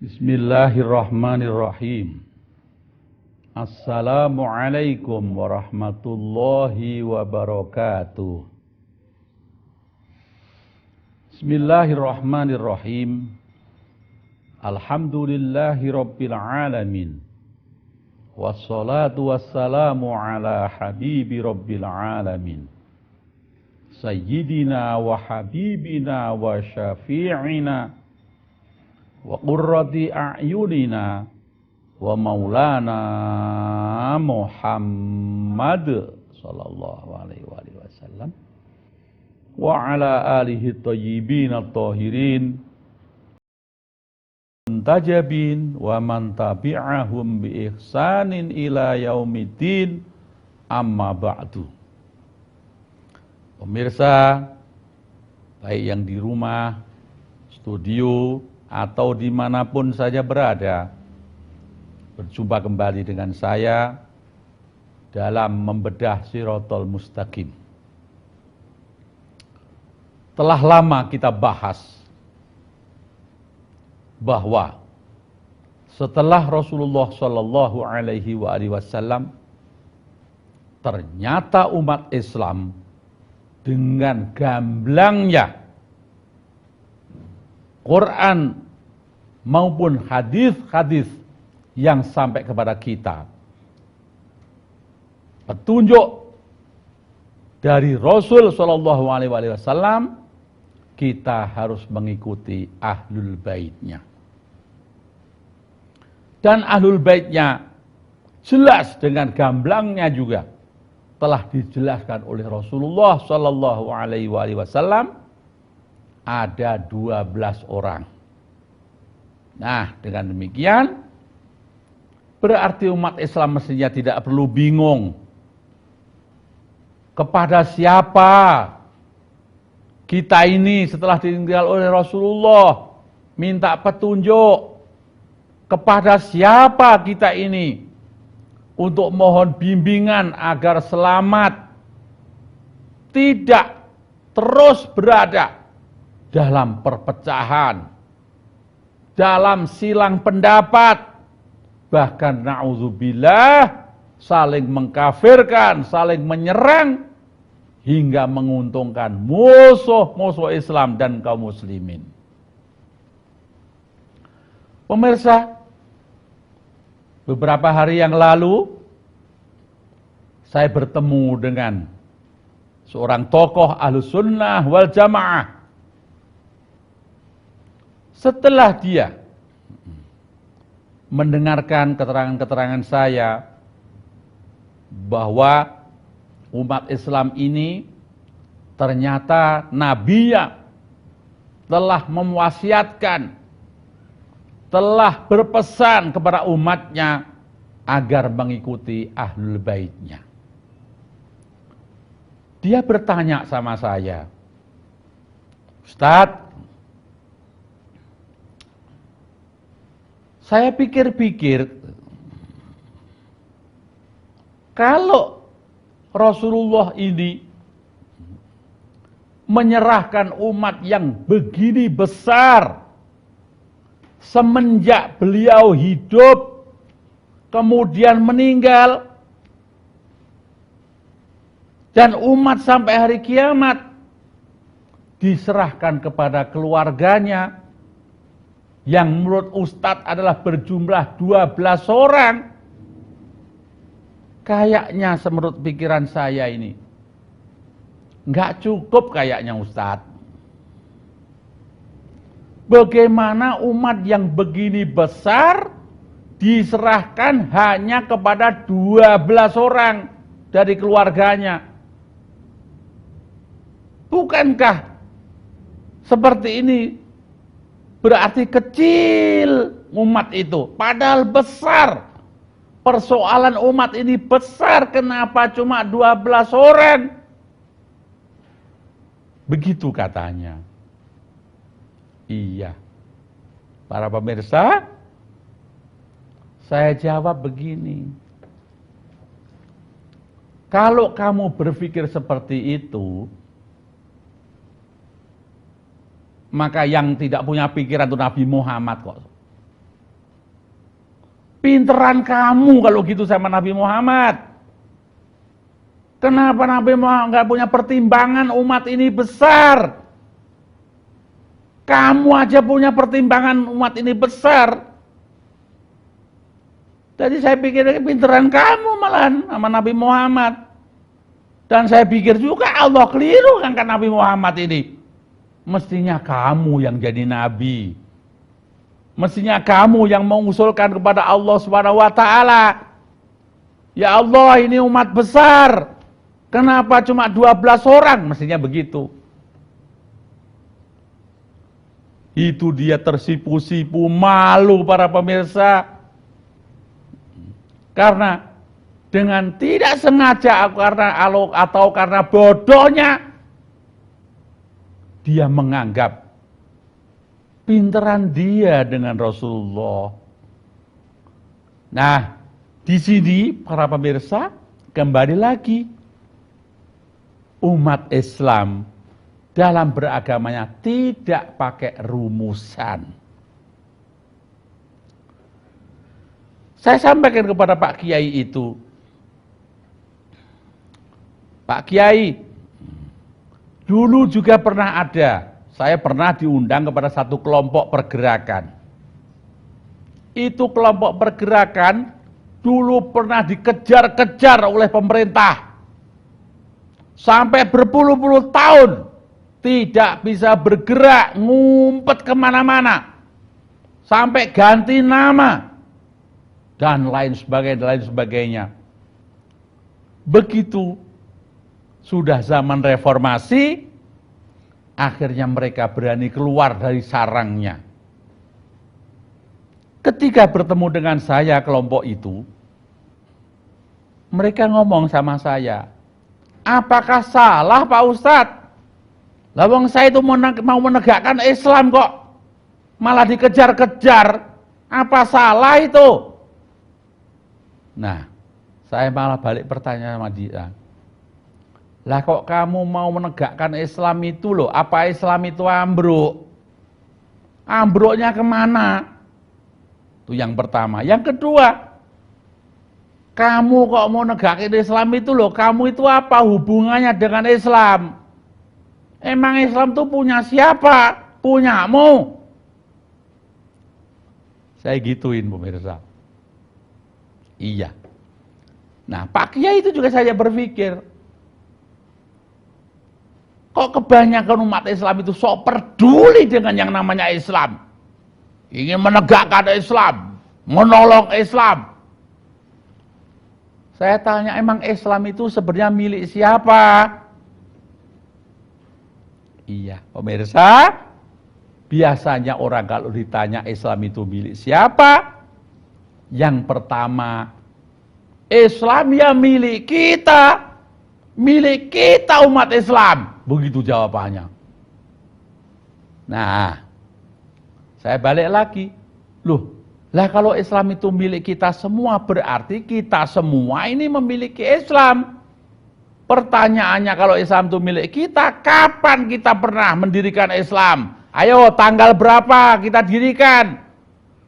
Bismillahirrahmanirrahim. Assalamualaikum warahmatullahi wabarakatuh. Bismillahirrahmanirrahim. Alhamdulillahi rabbil alamin. Wassalatu wassalamu ala habibi rabbil alamin. Sayyidina wa habibina wa syafi'ina wa qurrati a'yunina wa maulana Muhammad sallallahu alaihi wasallam wa ala alihi thayyibin at-tahirin muntajabin wa man tabi'ahum bi ihsanin ila yaumiddin, amma ba'du. Pemirsa, baik yang di rumah, studio, atau dimanapun saja berada, berjumpa kembali dengan saya dalam membedah Shirathul Mustaqim. Telah lama kita bahas bahwa setelah Rasulullah Shallallahu Alaihi Wasallam, ternyata umat Islam dengan gamblangnya Quran maupun hadis-hadis yang sampai kepada kita, petunjuk dari Rasul Shallallahu Alaihi Wasallam, kita harus mengikuti ahlul baitnya. Dan ahlul baitnya jelas dengan gamblangnya juga telah dijelaskan oleh Rasulullah Shallallahu Alaihi Wasallam. Ada 12 orang. Nah, dengan demikian berarti umat Islam mestinya tidak perlu bingung kepada siapa kita ini setelah ditinggal oleh Rasulullah, minta petunjuk kepada siapa kita ini untuk mohon bimbingan agar selamat, tidak terus berada dalam perpecahan, dalam silang pendapat, bahkan na'udzubillah saling mengkafirkan, saling menyerang, hingga menguntungkan musuh-musuh Islam dan kaum muslimin. Pemirsa, beberapa hari yang lalu saya bertemu dengan seorang tokoh Ahlus Sunnah wal Jamaah. Setelah dia mendengarkan keterangan-keterangan saya bahwa umat Islam ini ternyata nabinya telah mewasiatkan, telah berpesan kepada umatnya agar mengikuti ahlul baitnya. Dia bertanya sama saya, Ustadz, saya pikir-pikir, kalau Rasulullah ini menyerahkan umat yang begini besar semenjak beliau hidup, kemudian meninggal, dan umat sampai hari kiamat diserahkan kepada keluarganya, yang menurut Ustadz adalah berjumlah 12 orang, kayaknya menurut pikiran saya ini nggak cukup kayaknya Ustadz. Bagaimana umat yang begini besar diserahkan hanya kepada 12 orang dari keluarganya? Bukankah seperti ini berarti kecil umat itu, padahal besar. Persoalan umat ini besar, kenapa cuma 12 orang? Begitu katanya. Iya. Para pemirsa, saya jawab begini. Kalau kamu berpikir seperti itu, maka yang tidak punya pikiran itu Nabi Muhammad kok. Pinteran kamu kalau gitu sama Nabi Muhammad. Kenapa Nabi Muhammad nggak punya pertimbangan umat ini besar? Kamu aja punya pertimbangan umat ini besar. Jadi saya pikir pinteran kamu malahan sama Nabi Muhammad. Dan saya pikir juga Allah keliru kan Nabi Muhammad ini. Mestinya kamu yang jadi nabi. Mestinya kamu yang mengusulkan kepada Allah Subhanahu wa taala. Ya Allah, ini umat besar. Kenapa cuma 12 orang? Mestinya begitu. Itu dia tersipu-sipu, malu para pemirsa. Karena dengan tidak sengaja atau karena bodohnya, dia menganggap pinteran dia dengan Rasulullah. Nah, di sini para pemirsa kembali lagi umat Islam dalam beragamanya tidak pakai rumusan. Saya sampaikan kepada Pak Kiai itu, Pak Kiai, dulu juga pernah ada, saya pernah diundang kepada satu kelompok pergerakan. Itu kelompok pergerakan dulu pernah dikejar-kejar oleh pemerintah. Sampai berpuluh-puluh tahun tidak bisa bergerak, ngumpet kemana-mana. Sampai ganti nama. Dan lain sebagainya. Begitu sudah zaman reformasi, akhirnya mereka berani keluar dari sarangnya. Ketika bertemu dengan saya kelompok itu, mereka ngomong sama saya, apakah salah Pak Ustadz? Lawang saya itu mau menegakkan Islam kok, malah dikejar-kejar, apa salah itu? Nah, saya malah balik pertanyaan sama dia. Lah kok kamu mau menegakkan Islam itu loh, apa Islam itu ambruk? Ambruknya kemana? Itu yang pertama. Yang kedua, kamu kok mau negakkan Islam itu loh, kamu itu apa hubungannya dengan Islam? Emang Islam itu punya siapa? Punyamu. Saya gituin pemirsa. Iya. Nah, Pak Kiai itu juga saya berpikir, kok kebanyakan umat Islam itu sok peduli dengan yang namanya Islam. Ingin menegakkan Islam, menolong Islam. Saya tanya, emang Islam itu sebenarnya milik siapa? Iya, pemirsa, biasanya orang kalau ditanya Islam itu milik siapa? Yang pertama, Islam ya milik kita umat Islam. Begitu jawabannya. Nah, saya balik lagi. Loh, lah kalau Islam itu milik kita semua, berarti kita semua ini memiliki Islam. Pertanyaannya, kalau Islam itu milik kita, kapan kita pernah mendirikan Islam? Ayo, tanggal berapa kita dirikan?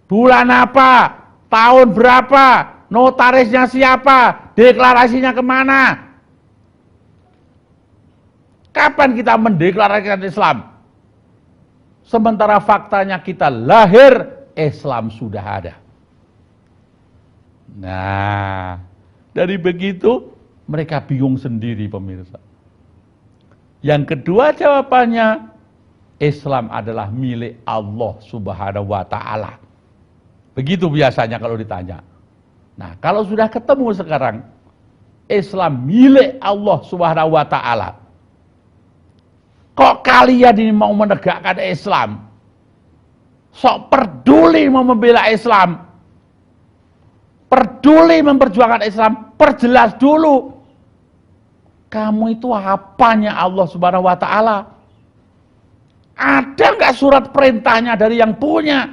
Bulan apa? Tahun berapa? Notarisnya siapa? Deklarasinya kemana? Kapan kita mendeklarasikan Islam? Sementara faktanya kita lahir, Islam sudah ada. Nah, dari begitu mereka bingung sendiri pemirsa. Yang kedua jawabannya, Islam adalah milik Allah Subhanahu wa taala. Begitu biasanya kalau ditanya. Nah, kalau sudah ketemu sekarang, Islam milik Allah Subhanahu wa taala. Kok kalian ini mau menegakkan Islam? Sok peduli mau membela Islam. Peduli memperjuangkan Islam, perjelas dulu. Kamu itu apanya Allah Subhanahu wa taala? Ada enggak surat perintahnya dari yang punya?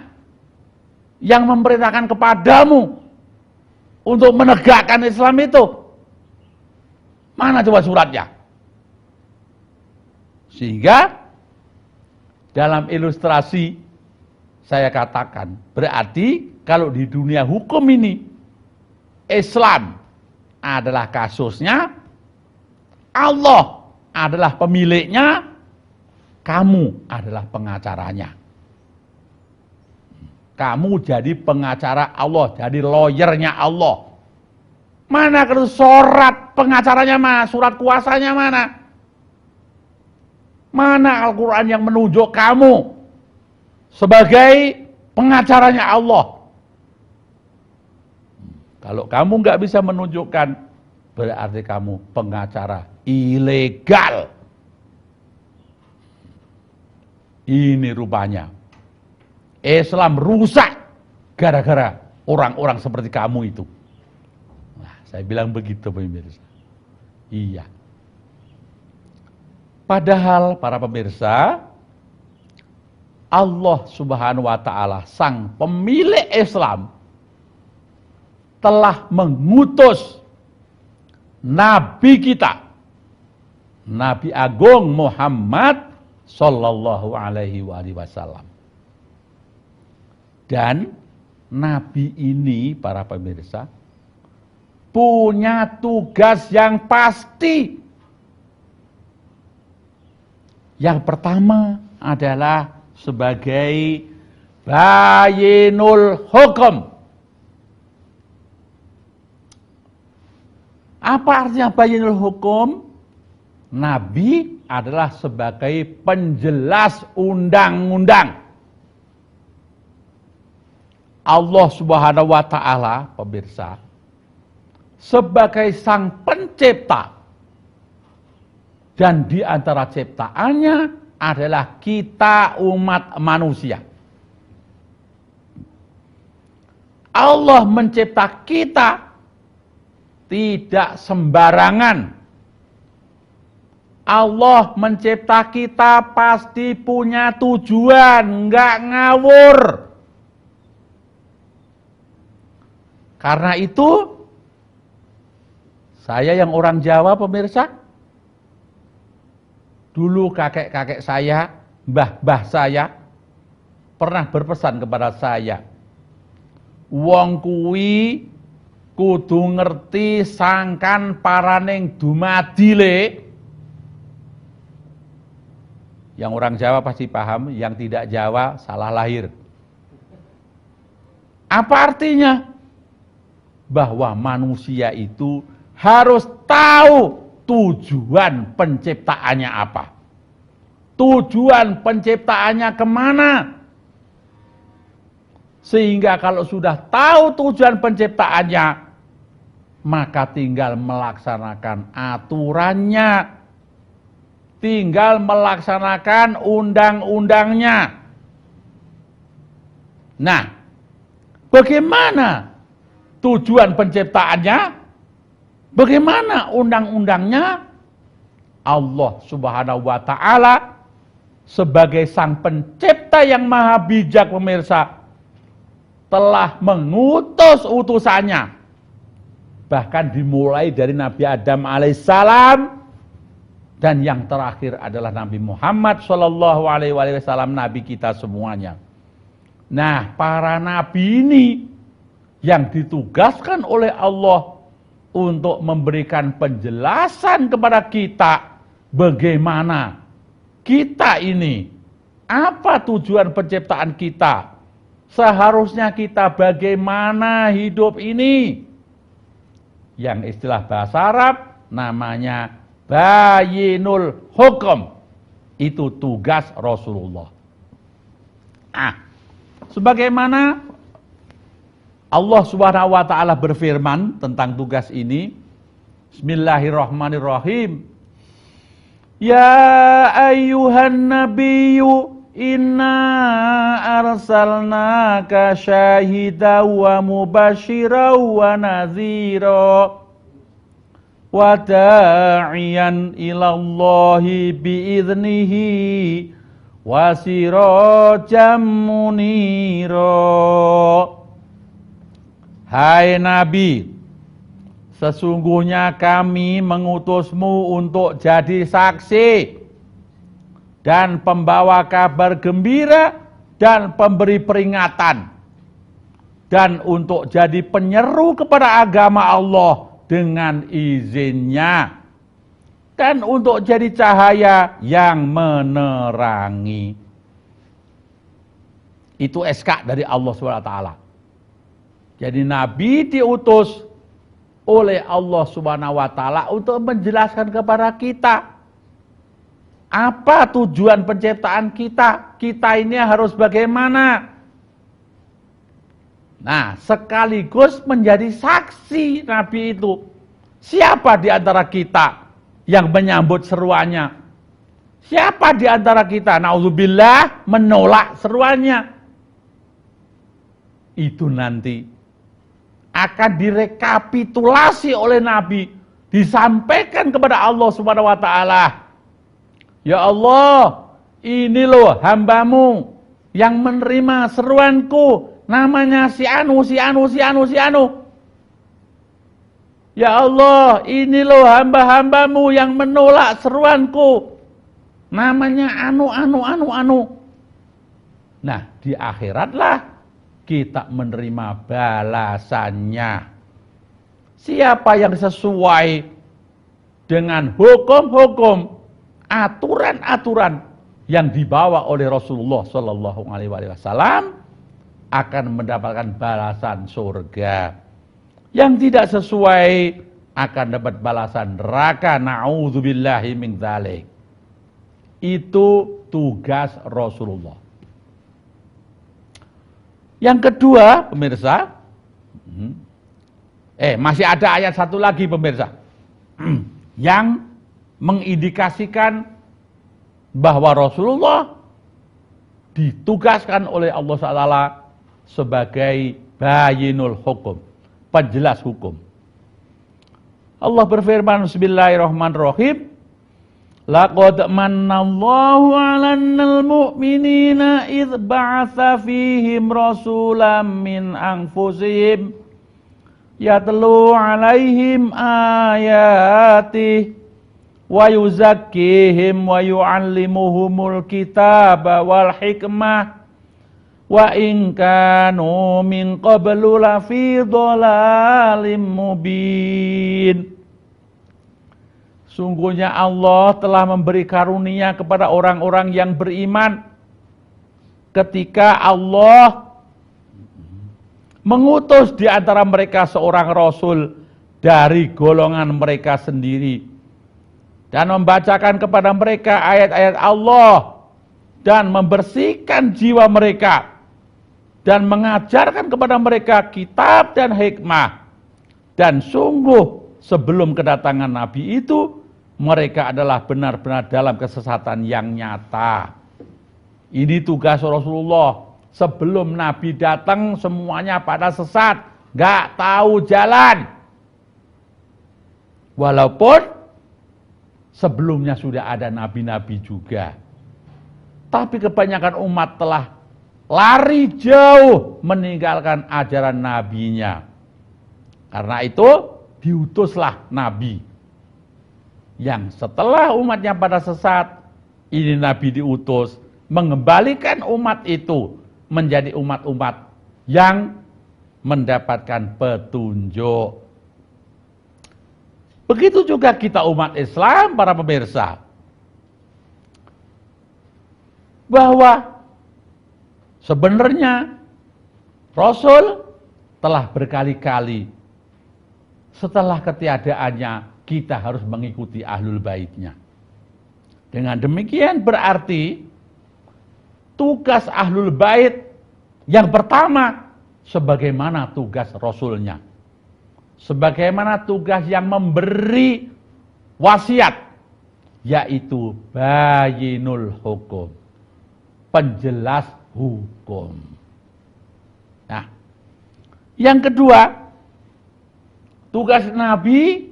Yang memerintahkan kepadamu untuk menegakkan Islam itu? Mana coba suratnya? Sehingga dalam ilustrasi saya katakan, berarti kalau di dunia hukum ini Islam adalah kasusnya, Allah adalah pemiliknya, kamu adalah pengacaranya. Kamu jadi pengacara Allah, jadi lawyernya Allah. Mana kalau surat pengacaranya mana? Surat kuasanya mana? Mana Al-Quran yang menunjuk kamu sebagai pengacaranya Allah? Kalau kamu nggak bisa menunjukkan, berarti kamu pengacara ilegal. Ini rupanya Islam rusak gara-gara orang-orang seperti kamu itu. Nah, saya bilang begitu pemirsa. Iya. Padahal para pemirsa, Allah Subhanahu wa taala sang pemilik Islam telah mengutus Nabi kita, Nabi Agung Muhammad Sallallahu Alaihi Wasallam. Dan Nabi ini para pemirsa punya tugas yang pasti. Yang pertama adalah sebagai bayinul hukum. Apa artinya bayinul hukum? Nabi adalah sebagai penjelas undang-undang. Allah Subhanahu wa taala, pemirsa, sebagai sang pencipta, dan di antara ciptaannya adalah kita umat manusia. Allah mencipta kita tidak sembarangan. Allah mencipta kita pasti punya tujuan, nggak ngawur. Karena itu, saya yang orang Jawa pemirsa, dulu kakek-kakek saya, mbah-mbah saya, pernah berpesan kepada saya, wong kuwi kudu ngerti sangkan paraning dumadile. Yang orang Jawa pasti paham, yang tidak Jawa salah lahir. Apa artinya? Bahwa manusia itu harus tahu tujuan penciptaannya apa. Tujuan penciptaannya kemana? Sehingga kalau sudah tahu tujuan penciptaannya, maka tinggal melaksanakan aturannya. Tinggal melaksanakan undang-undangnya. Nah, bagaimana tujuan penciptaannya? Bagaimana undang-undangnya? Allah Subhanahu wa taala sebagai sang pencipta yang maha bijak pemirsa telah mengutus utusannya. Bahkan dimulai dari Nabi Adam alaihissalam, dan yang terakhir adalah Nabi Muhammad Sallallahu Alaihi Wasallam, Nabi kita semuanya. Nah, para nabi ini yang ditugaskan oleh Allah untuk memberikan penjelasan kepada kita bagaimana kita ini, apa tujuan penciptaan kita, seharusnya kita bagaimana hidup ini. Yang istilah bahasa Arab namanya bayinul hukum. Itu tugas Rasulullah. Sebagaimana Allah Subhanahu wa taala berfirman tentang tugas ini, Bismillahirrahmanirrahim. Ya ayyuhan nabiyyu inna arsalnaka syahidan wa mubasysyiran wa nadhira wa da'iyan ilallahi biiznihi wa sirajan munira. Hai Nabi, sesungguhnya kami mengutusmu untuk jadi saksi dan pembawa kabar gembira dan pemberi peringatan. dan untuk jadi penyeru kepada agama Allah dengan izinnya, dan untuk jadi cahaya yang menerangi. Itu SK dari Allah SWT. Jadi Nabi diutus oleh Allah SWT untuk menjelaskan kepada kita apa tujuan penciptaan kita. Kita ini harus bagaimana. Nah, sekaligus menjadi saksi Nabi itu. Siapa di antara kita yang menyambut seruannya? Siapa di antara kita, naudzubillah, menolak seruannya? Itu nanti akan direkapitulasi oleh Nabi, disampaikan kepada Allah Subhanahu wa taala. Ya Allah, ini loh hambamu yang menerima seruanku, namanya si anu. Ya Allah, ini loh hamba-hambamu yang menolak seruanku, namanya anu. Nah, di akhiratlah kita menerima balasannya. Siapa yang sesuai dengan hukum-hukum, aturan-aturan yang dibawa oleh Rasulullah Shallallahu Alaihi Wasallam akan mendapatkan balasan surga. Yang tidak sesuai akan dapat balasan neraka. Na'udzubillahi min dzalik. Itu tugas Rasulullah. Yang kedua, pemirsa, masih ada ayat satu lagi pemirsa, yang mengindikasikan bahwa Rasulullah ditugaskan oleh Allah SWT sebagai bayinul hukum, penjelas hukum. Allah berfirman, bismillahirrahmanirrahim, laqad mannallahu 'alal mu'minina idz ba'atsa fihim rasulan min anfusihim yatlu 'alaihim ayatihi wa yuzakkihim wa yu'allimuhumul kitaba wal hikmah wa in kanu min qablu lafi dhalalim mubin. Sungguhnya Allah telah memberi karunia kepada orang-orang yang beriman ketika Allah mengutus di antara mereka seorang rasul dari golongan mereka sendiri dan membacakan kepada mereka ayat-ayat Allah dan membersihkan jiwa mereka dan mengajarkan kepada mereka kitab dan hikmah. Dan sungguh sebelum kedatangan Nabi itu mereka adalah benar-benar dalam kesesatan yang nyata. Ini tugas Rasulullah. Sebelum Nabi datang semuanya pada sesat, gak tahu jalan. Walaupun sebelumnya sudah ada nabi-nabi juga. Tapi kebanyakan umat telah lari jauh meninggalkan ajaran nabinya. Karena itu diutuslah Nabi. Yang setelah umatnya pada sesat, ini Nabi diutus mengembalikan umat itu menjadi umat-umat yang mendapatkan petunjuk. Begitu juga kita umat Islam, para pemirsa, bahwa sebenarnya Rasul telah berkali-kali setelah ketiadaannya kita harus mengikuti ahlul baitnya. Dengan demikian berarti tugas ahlul bait yang pertama sebagaimana tugas Rasulnya. Sebagaimana tugas yang memberi wasiat, yaitu bayinul hukum, penjelas hukum. Nah, yang kedua, tugas Nabi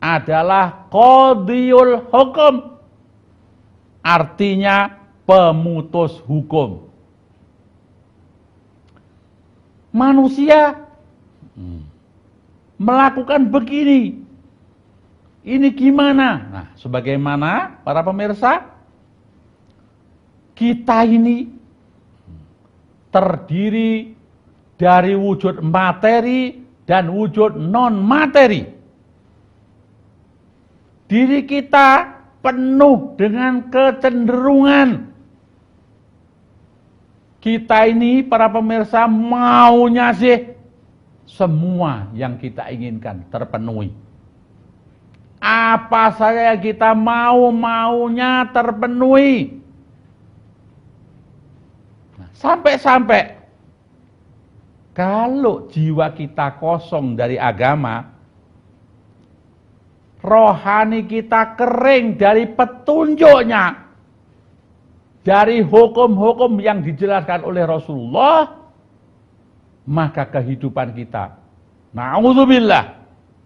adalah qadiyul hukum, artinya pemutus hukum. Manusia melakukan begini, ini gimana? Nah, sebagaimana para pemirsa, kita ini terdiri dari wujud materi dan wujud non-materi. Diri kita penuh dengan kecenderungan. Kita ini para pemirsa maunya sih semua yang kita inginkan terpenuhi. Apa saja yang kita maunya terpenuhi. Nah, sampai-sampai kalau jiwa kita kosong dari agama, rohani kita kering dari petunjuknya, dari hukum-hukum yang dijelaskan oleh Rasulullah, maka kehidupan kita, na'udzubillah,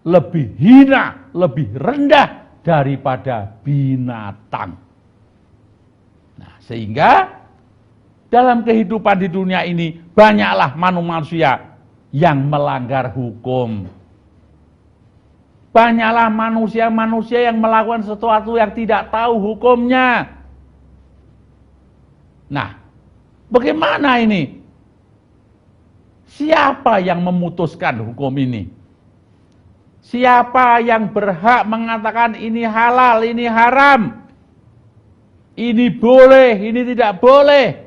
lebih hina, lebih rendah daripada binatang. Nah, sehingga dalam kehidupan di dunia ini banyaklah manusia yang melanggar hukum. Banyaklah manusia-manusia yang melakukan sesuatu yang tidak tahu hukumnya. Nah, bagaimana ini? Siapa yang memutuskan hukum ini? Siapa yang berhak mengatakan ini halal, ini haram? Ini boleh, ini tidak boleh?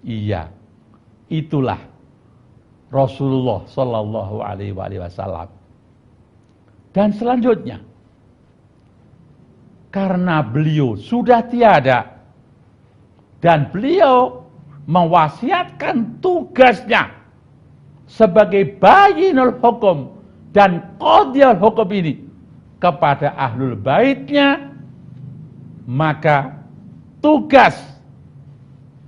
Iya, itulah Rasulullah Shallallahu Alaihi Wasallam. Dan selanjutnya, karena beliau sudah tiada dan beliau mewasiatkan tugasnya sebagai bayinul hukum dan qadhiyul hukum ini kepada ahlul baitnya, maka tugas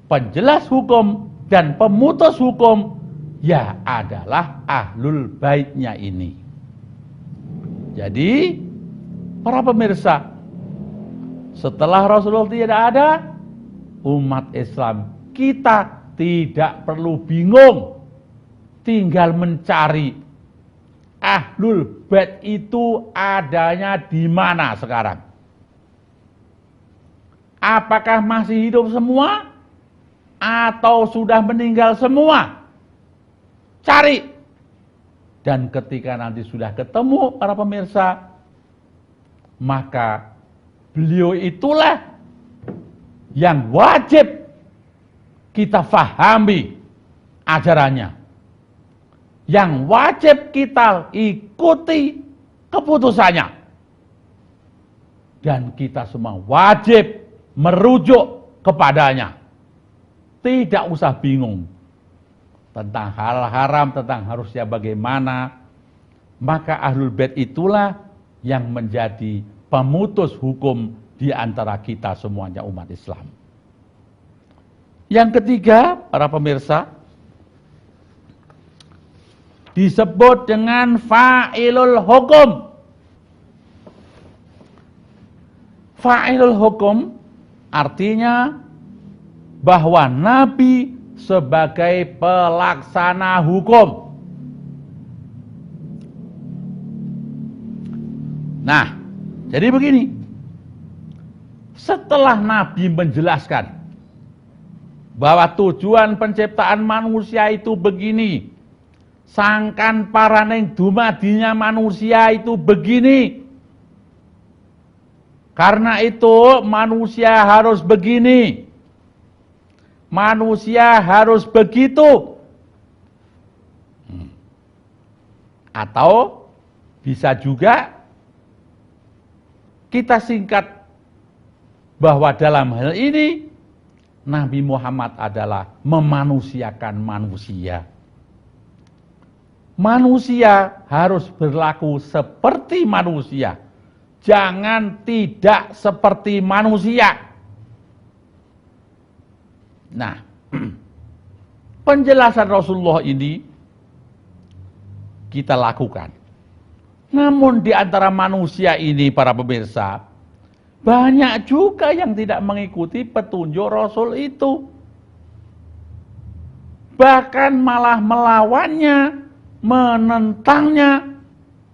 penjelas hukum dan pemutus hukum ya adalah ahlul baitnya ini. Jadi para pemirsa, setelah Rasulullah tidak ada, umat Islam kita tidak perlu bingung, tinggal mencari ahlul bait itu adanya di mana sekarang. Apakah masih hidup semua atau sudah meninggal semua? Cari. Dan ketika nanti sudah ketemu para pemirsa, maka beliau itulah yang wajib kita fahami ajarannya, yang wajib kita ikuti keputusannya, dan kita semua wajib merujuk kepadanya. Tidak usah bingung tentang hal haram, tentang harusnya bagaimana. Maka ahlul bait itulah yang menjadi pemutus hukum di antara kita semuanya umat Islam. Yang ketiga, para pemirsa, disebut dengan fa'ilul hukum. Fa'ilul hukum artinya bahwa Nabi sebagai pelaksana hukum. Nah, jadi begini. Setelah Nabi menjelaskan bahwa tujuan penciptaan manusia itu begini, sangkan paraning dumadinya manusia itu begini, karena itu manusia harus begini, manusia harus begitu. Atau bisa juga kita singkat bahwa dalam hal ini Nabi Muhammad adalah memanusiakan manusia. Manusia harus berlaku seperti manusia, jangan tidak seperti manusia. Nah, penjelasan Rasulullah ini kita lakukan. Namun di antara manusia ini para pemirsa, banyak juga yang tidak mengikuti petunjuk Rasul itu. Bahkan malah melawannya, menentangnya,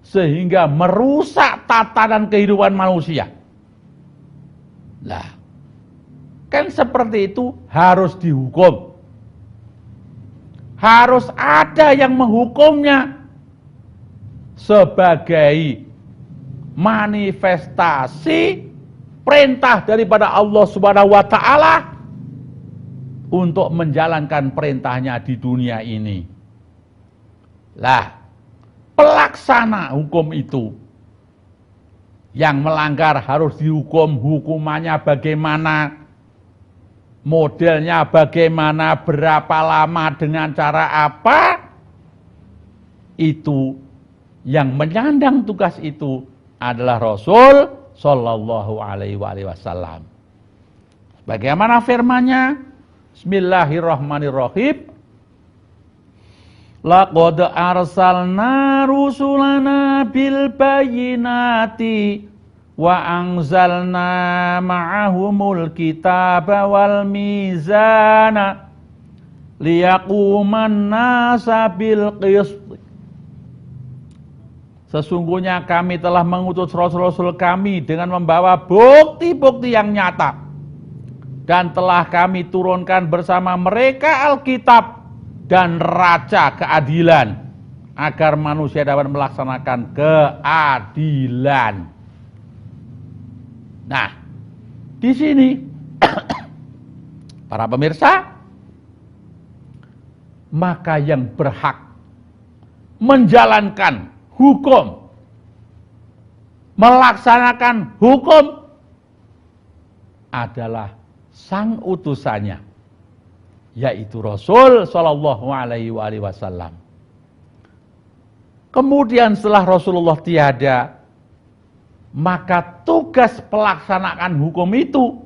sehingga merusak tatanan kehidupan manusia. Lah, kan seperti itu harus dihukum. harus ada yang menghukumnya sebagai manifestasi perintah daripada Allah Subhanahu wa taala untuk menjalankan perintahnya di dunia ini. Lah, pelaksana hukum itu yang melanggar harus dihukum, hukumannya bagaimana, modelnya bagaimana, berapa lama, dengan cara apa, itu yang menyandang tugas itu adalah Rasul Shallallahu Alaihi Wasallam. Bagaimana firman-Nya? Bismillahirrahmanirrahim. Laqad arsalna rusulana bil bayyinati wa anzalna ma'ahumul kitaba wal mizana liyaquman nasa bil qist. Sesungguhnya kami telah mengutus rasul-rasul kami dengan membawa bukti-bukti yang nyata, dan telah kami turunkan bersama mereka Alkitab dan raja keadilan, agar manusia dapat melaksanakan keadilan. Nah, di sini para pemirsa, maka yang berhak menjalankan hukum, melaksanakan hukum adalah sang utusannya, yaitu Rasul Shallallahu Alaihi Wasallam. Kemudian setelah Rasulullah tiada, maka tugas pelaksanaan hukum itu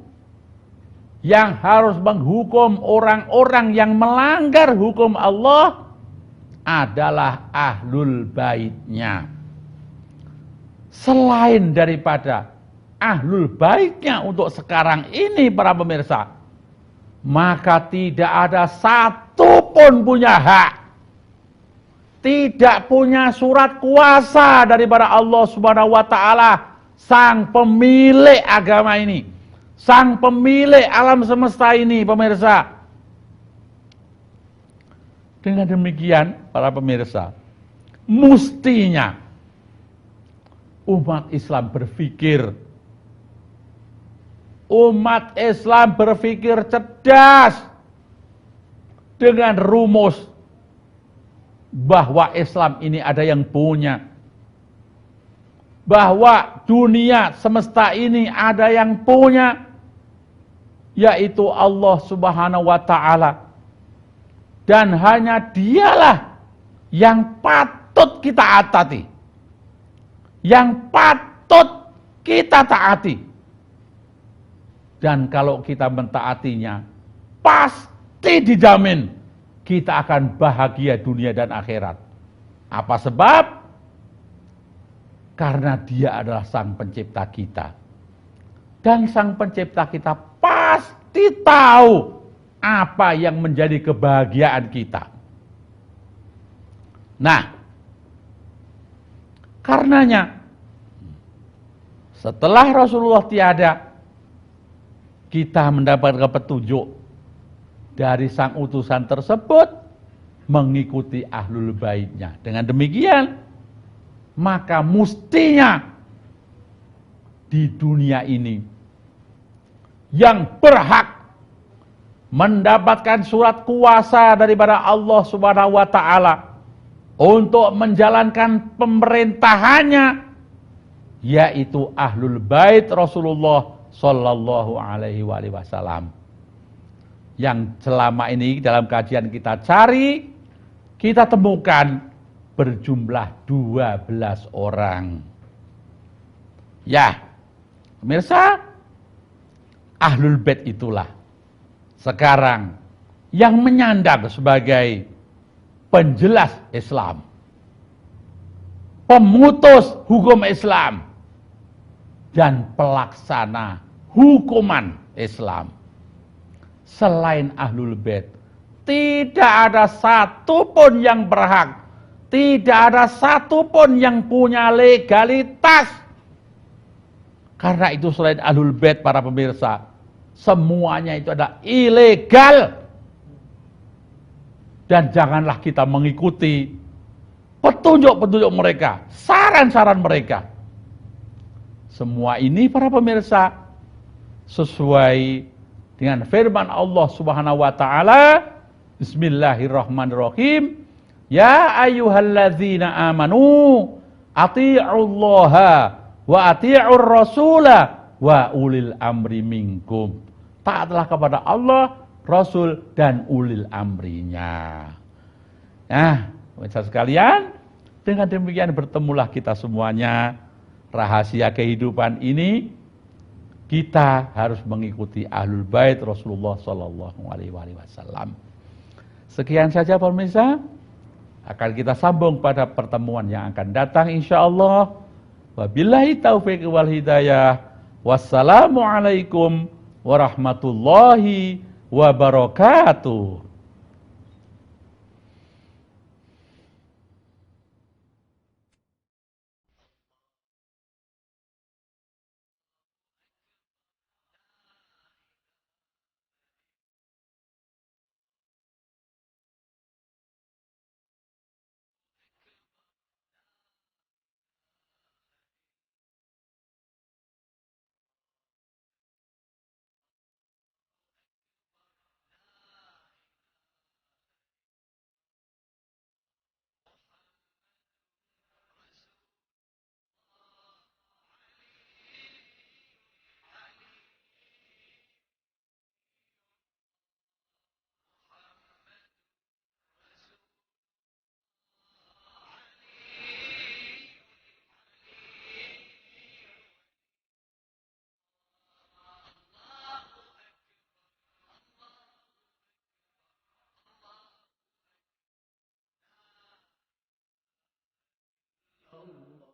yang harus menghukum orang-orang yang melanggar hukum Allah adalah ahlul baitnya. Selain daripada ahlul baitnya untuk sekarang ini para pemirsa, maka tidak ada satupun punya hak, tidak punya surat kuasa daripada Allah Subhanahu wa taala, sang pemilik agama ini, sang pemilik alam semesta ini, pemirsa. Dengan demikian, para pemirsa, mestinya umat Islam berpikir cerdas dengan rumus bahwa Islam ini ada yang punya, bahwa dunia semesta ini ada yang punya, yaitu Allah Subhanahu wa taala. Dan hanya dialah yang patut kita atati, yang patut kita taati. Dan kalau kita mentaatinya, pasti dijamin kita akan bahagia dunia dan akhirat. Apa sebab? Karena Dia adalah sang pencipta kita. Dan sang pencipta kita pasti tahu apa yang menjadi kebahagiaan kita. Nah, karenanya setelah Rasulullah tiada, kita mendapatkan petunjuk dari sang utusan tersebut mengikuti ahlul baitnya. Dengan demikian, maka mestinya di dunia ini yang berhak mendapatkan surat kuasa daripada Allah Subhanahu wa taala untuk menjalankan pemerintahannya, yaitu ahlul bait Rasulullah Sallallahu Alaihi Wasallam, yang selama ini dalam kajian kita cari, kita temukan berjumlah 12 orang. Ya, pemirsa, ahlul bait itulah sekarang yang menyandang sebagai penjelas Islam, pemutus hukum Islam, dan pelaksana hukuman Islam. Selain ahlul bait, tidak ada satupun yang berhak, tidak ada satupun yang punya legalitas. Karena itu selain ahlul bait, para pemirsa, semuanya itu adalah ilegal. Dan janganlah kita mengikuti petunjuk-petunjuk mereka, saran-saran mereka. Semua ini para pemirsa sesuai dengan firman Allah Subhanahu wa taala, Bismillahirrahmanirrahim. Ya ayyuhalladzina amanu athi'ullaha wa athi'ur rasula wa ulil amri minkum. Taatlah kepada Allah, Rasul, dan ulil amrinya. Nah, pemirsa sekalian, dengan demikian bertemulah kita semuanya. Rahasia kehidupan ini, kita harus mengikuti Ahlul Bait Rasulullah Sallallahu Alaihi Wasallam. Sekian saja pemirsa. Akan kita sambung pada pertemuan yang akan datang insyaallah. Wabillahi taufiq wal hidayah. Wassalamualaikum warahmatullahi wabarakatuh.